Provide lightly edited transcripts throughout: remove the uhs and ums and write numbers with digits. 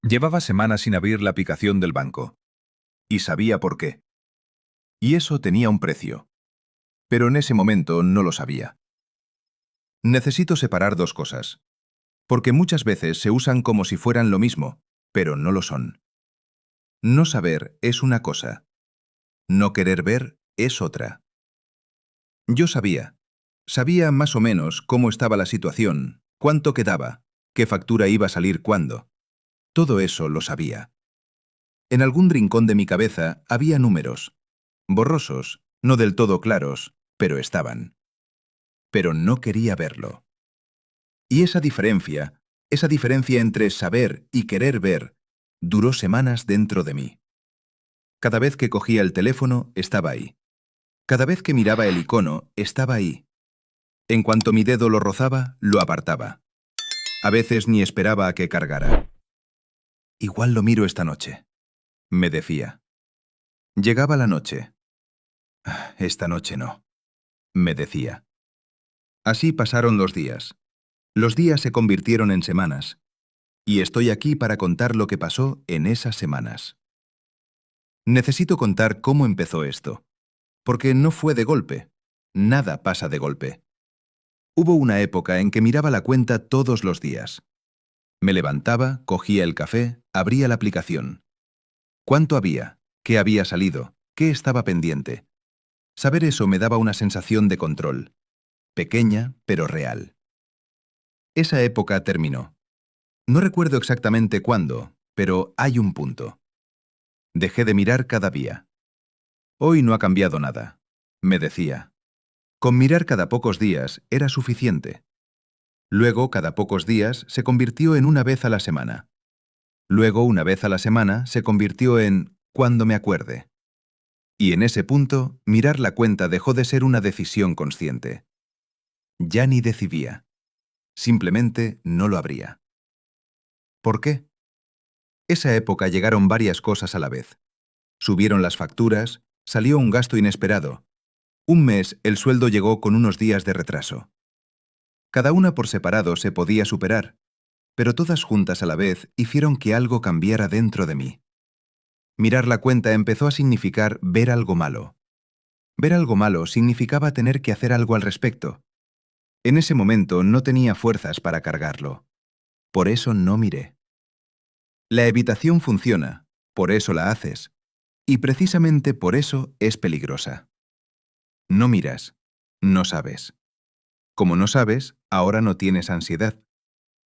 Llevaba semanas sin abrir la aplicación del banco. Y sabía por qué. Y eso tenía un precio. Pero en ese momento no lo sabía. Necesito separar dos cosas. Porque muchas veces se usan como si fueran lo mismo, pero no lo son. No saber es una cosa. No querer ver es otra. Yo sabía. Sabía más o menos cómo estaba la situación, cuánto quedaba, qué factura iba a salir cuándo. Todo eso lo sabía. En algún rincón de mi cabeza había números. Borrosos, no del todo claros, pero estaban. Pero no quería verlo. Y esa diferencia entre saber y querer ver, duró semanas dentro de mí. Cada vez que cogía el teléfono, estaba ahí. Cada vez que miraba el icono, estaba ahí. En cuanto mi dedo lo rozaba, lo apartaba. A veces ni esperaba a que cargara. Igual lo miro esta noche, me decía. Llegaba la noche. Esta noche no, me decía. Así pasaron los días. Los días se convirtieron en semanas. Y estoy aquí para contar lo que pasó en esas semanas. Necesito contar cómo empezó esto. Porque no fue de golpe. Nada pasa de golpe. Hubo una época en que miraba la cuenta todos los días. Me levantaba, cogía el café, abría la aplicación. ¿Cuánto había? ¿Qué había salido? ¿Qué estaba pendiente? Saber eso me daba una sensación de control. Pequeña, pero real. Esa época terminó. No recuerdo exactamente cuándo, pero hay un punto. Dejé de mirar cada día. Hoy no ha cambiado nada, me decía. Con mirar cada pocos días era suficiente. Luego, cada pocos días, se convirtió en una vez a la semana. Luego, una vez a la semana, se convirtió en cuando me acuerde. Y en ese punto, mirar la cuenta dejó de ser una decisión consciente. Ya ni decidía. Simplemente no lo abría. ¿Por qué? Esa época llegaron varias cosas a la vez. Subieron las facturas, salió un gasto inesperado. Un mes el sueldo llegó con unos días de retraso. Cada una por separado se podía superar, pero todas juntas a la vez hicieron que algo cambiara dentro de mí. Mirar la cuenta empezó a significar ver algo malo. Ver algo malo significaba tener que hacer algo al respecto. En ese momento no tenía fuerzas para cargarlo. Por eso no miré. La evitación funciona, por eso la haces. Y precisamente por eso es peligrosa. No miras, no sabes. Como no sabes, ahora no tienes ansiedad.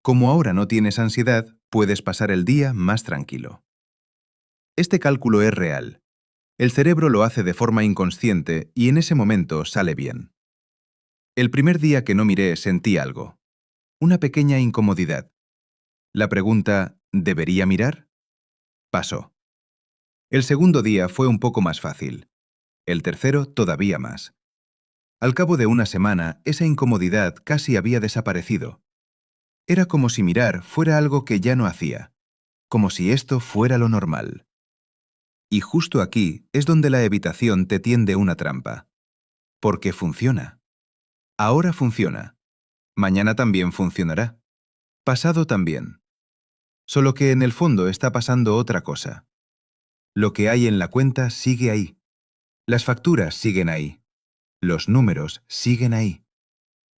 Como ahora no tienes ansiedad, puedes pasar el día más tranquilo. Este cálculo es real. El cerebro lo hace de forma inconsciente y en ese momento sale bien. El primer día que no miré sentí algo. Una pequeña incomodidad. La pregunta, ¿debería mirar? Pasó. El segundo día fue un poco más fácil. El tercero todavía más. Al cabo de una semana, esa incomodidad casi había desaparecido. Era como si mirar fuera algo que ya no hacía. Como si esto fuera lo normal. Y justo aquí es donde la evitación te tiende una trampa. Porque funciona. Ahora funciona. Mañana también funcionará. Pasado también. Solo que en el fondo está pasando otra cosa. Lo que hay en la cuenta sigue ahí. Las facturas siguen ahí. Los números siguen ahí.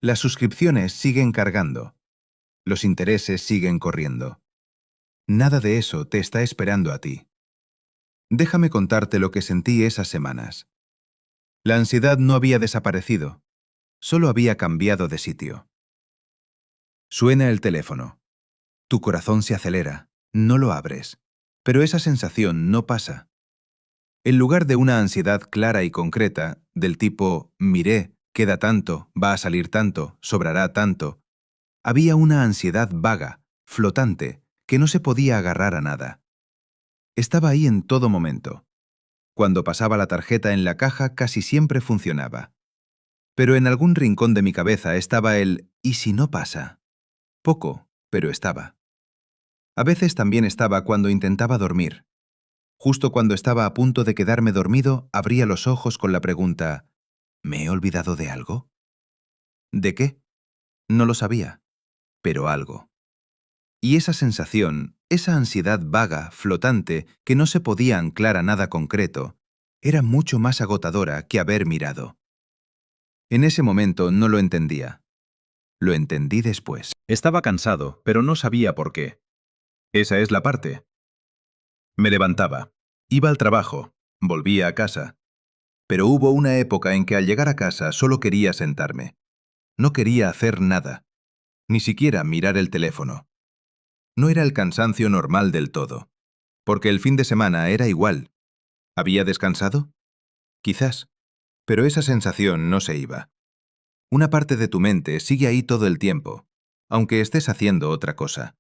Las suscripciones siguen cargando. Los intereses siguen corriendo. Nada de eso te está esperando a ti. Déjame contarte lo que sentí esas semanas. La ansiedad no había desaparecido. Solo había cambiado de sitio. Suena el teléfono. Tu corazón se acelera. No lo abres. Pero esa sensación no pasa. En lugar de una ansiedad clara y concreta, del tipo, miré, queda tanto, va a salir tanto, sobrará tanto, había una ansiedad vaga, flotante, que no se podía agarrar a nada. Estaba ahí en todo momento. Cuando pasaba la tarjeta en la caja casi siempre funcionaba. Pero en algún rincón de mi cabeza estaba el ¿y si no pasa? Poco, pero estaba. A veces también estaba cuando intentaba dormir. Justo cuando estaba a punto de quedarme dormido, abría los ojos con la pregunta ¿me he olvidado de algo? ¿De qué? No lo sabía, pero algo. Y esa sensación, Esa ansiedad vaga, flotante, que no se podía anclar a nada concreto, era mucho más agotadora que haber mirado. En ese momento no lo entendía. Lo entendí después. Estaba cansado, pero no sabía por qué. Esa es la parte. Me levantaba, iba al trabajo, volvía a casa. Pero hubo una época en que al llegar a casa solo quería sentarme. No quería hacer nada, ni siquiera mirar el teléfono. No era el cansancio normal del todo, porque el fin de semana era igual. ¿Había descansado? Quizás, pero esa sensación no se iba. Una parte de tu mente sigue ahí todo el tiempo, aunque estés haciendo otra cosa.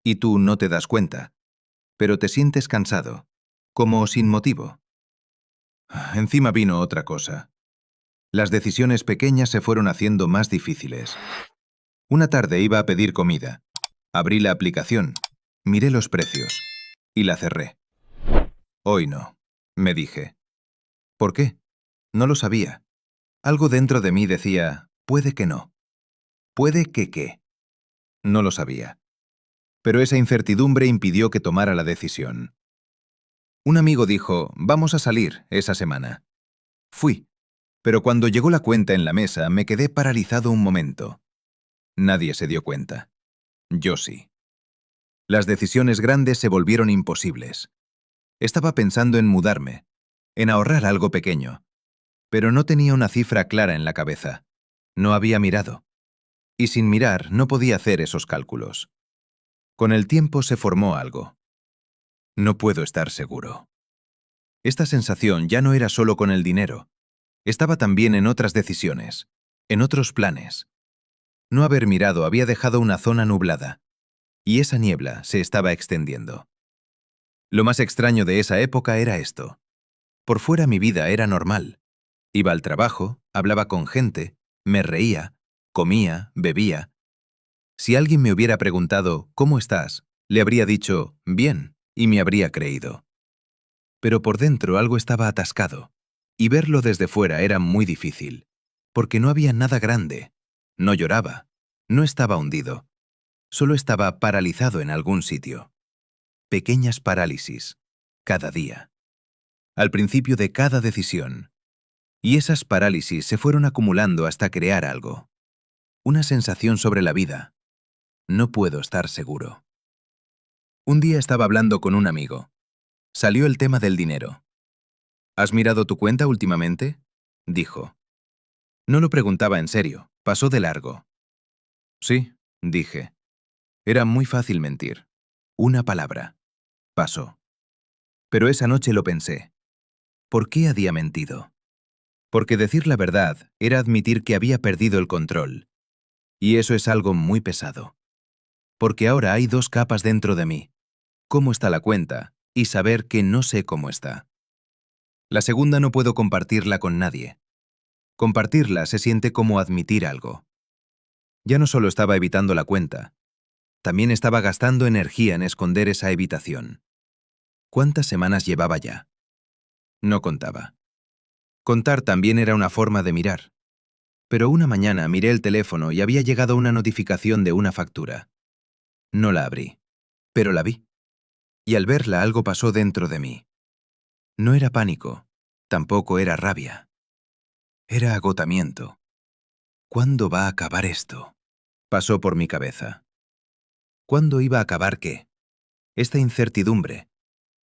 Y tú no te das cuenta, pero te sientes cansado, como sin motivo. Encima vino otra cosa. Las decisiones pequeñas se fueron haciendo más difíciles. Una tarde iba a pedir comida. Abrí la aplicación, miré los precios y la cerré. Hoy no, me dije. ¿Por qué? No lo sabía. Algo dentro de mí decía, puede que no. Puede que qué. No lo sabía. Pero esa incertidumbre impidió que tomara la decisión. Un amigo dijo, vamos a salir esa semana. Fui, pero cuando llegó la cuenta en la mesa me quedé paralizado un momento. Nadie se dio cuenta. Yo sí. Las decisiones grandes se volvieron imposibles. Estaba pensando en mudarme, en ahorrar algo pequeño, pero no tenía una cifra clara en la cabeza. No había mirado. Y sin mirar no podía hacer esos cálculos. Con el tiempo se formó algo. No puedo estar seguro. Esta sensación ya no era solo con el dinero. Estaba también en otras decisiones, en otros planes. No haber mirado había dejado una zona nublada, y esa niebla se estaba extendiendo. Lo más extraño de esa época era esto. Por fuera mi vida era normal. Iba al trabajo, hablaba con gente, me reía, comía, bebía. Si alguien me hubiera preguntado, ¿cómo estás?, le habría dicho, bien, y me habría creído. Pero por dentro algo estaba atascado, y verlo desde fuera era muy difícil, porque no había nada grande. No lloraba, no estaba hundido, solo estaba paralizado en algún sitio. Pequeñas parálisis, cada día. Al principio de cada decisión. Y esas parálisis se fueron acumulando hasta crear algo. Una sensación sobre la vida. No puedo estar seguro. Un día estaba hablando con un amigo. Salió el tema del dinero. ¿Has mirado tu cuenta últimamente?, dijo. No lo preguntaba en serio, pasó de largo. Sí, dije. Era muy fácil mentir. Una palabra. Pasó. Pero esa noche lo pensé. ¿Por qué había mentido? Porque decir la verdad era admitir que había perdido el control. Y eso es algo muy pesado. Porque ahora hay dos capas dentro de mí. Cómo está la cuenta y saber que no sé cómo está. La segunda no puedo compartirla con nadie. Compartirla se siente como admitir algo. Ya no solo estaba evitando la cuenta, también estaba gastando energía en esconder esa evitación. ¿Cuántas semanas llevaba ya? No contaba. Contar también era una forma de mirar. Pero una mañana miré el teléfono y había llegado una notificación de una factura. No la abrí, pero la vi. Y al verla algo pasó dentro de mí. No era pánico, tampoco era rabia. Era agotamiento. ¿Cuándo va a acabar esto?, pasó por mi cabeza. ¿Cuándo iba a acabar qué? Esta incertidumbre,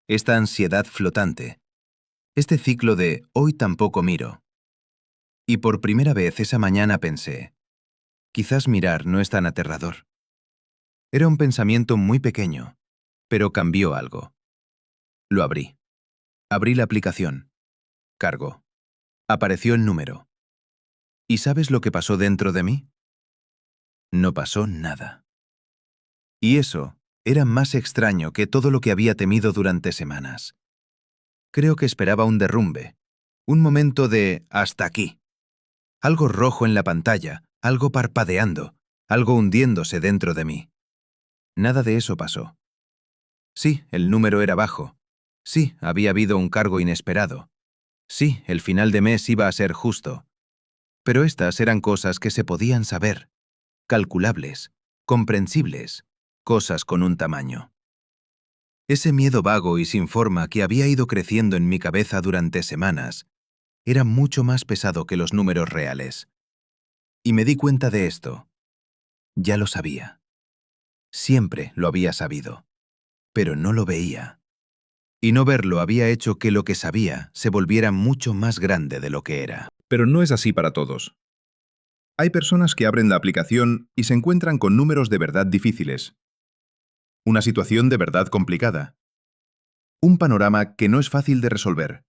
esta ansiedad flotante, este ciclo de hoy tampoco miro. Y por primera vez esa mañana pensé, quizás mirar no es tan aterrador. Era un pensamiento muy pequeño, pero cambió algo. Lo abrí. Abrí la aplicación. Cargó. Apareció el número. ¿Y sabes lo que pasó dentro de mí? No pasó nada. Y eso era más extraño que todo lo que había temido durante semanas. Creo que esperaba un derrumbe, un momento de hasta aquí. Algo rojo en la pantalla, algo parpadeando, algo hundiéndose dentro de mí. Nada de eso pasó. Sí, el número era bajo. Sí, había habido un cargo inesperado. Sí, el final de mes iba a ser justo. Pero estas eran cosas que se podían saber, calculables, comprensibles, cosas con un tamaño. Ese miedo vago y sin forma que había ido creciendo en mi cabeza durante semanas era mucho más pesado que los números reales. Y me di cuenta de esto. Ya lo sabía. Siempre lo había sabido. Pero no lo veía. Y no verlo había hecho que lo que sabía se volviera mucho más grande de lo que era. Pero no es así para todos. Hay personas que abren la aplicación y se encuentran con números de verdad difíciles. Una situación de verdad complicada. Un panorama que no es fácil de resolver.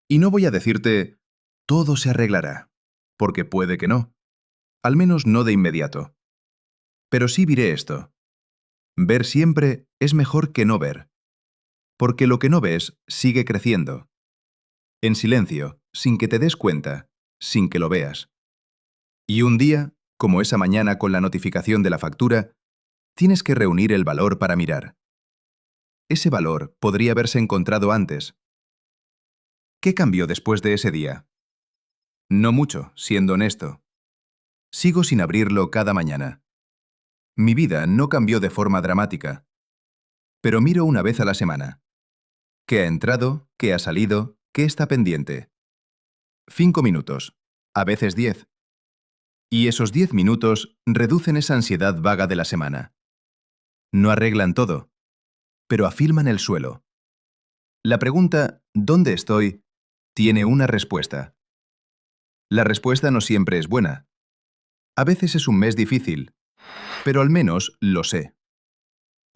Y no voy a decirte, todo se arreglará, porque puede que no. Al menos no de inmediato. Pero sí diré esto. Ver siempre es mejor que no ver. Porque lo que no ves sigue creciendo. En silencio, sin que te des cuenta, sin que lo veas. Y un día, como esa mañana con la notificación de la factura, tienes que reunir el valor para mirar. Ese valor podría haberse encontrado antes. ¿Qué cambió después de ese día? No mucho, siendo honesto. Sigo sin abrirlo cada mañana. Mi vida no cambió de forma dramática. Pero miro una vez a la semana. ¿Qué ha entrado? ¿Qué ha salido? ¿Qué está pendiente? 5 minutos. A veces 10. Y esos 10 minutos reducen esa ansiedad vaga de la semana. No arreglan todo, pero afirman el suelo. La pregunta ¿dónde estoy? Tiene una respuesta. La respuesta no siempre es buena. A veces es un mes difícil, pero al menos lo sé.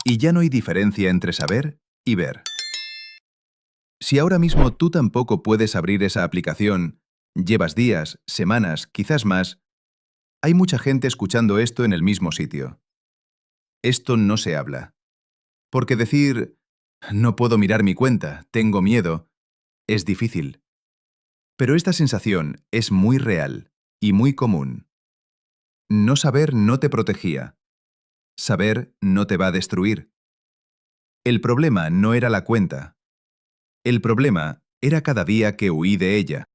Y ya no hay diferencia entre saber y ver. Si ahora mismo tú tampoco puedes abrir esa aplicación, llevas días, semanas, quizás más, hay mucha gente escuchando esto en el mismo sitio. Esto no se habla. Porque decir, no puedo mirar mi cuenta, tengo miedo, es difícil. Pero esta sensación es muy real y muy común. No saber no te protegía. Saber no te va a destruir. El problema no era la cuenta. El problema era cada día que huí de ella.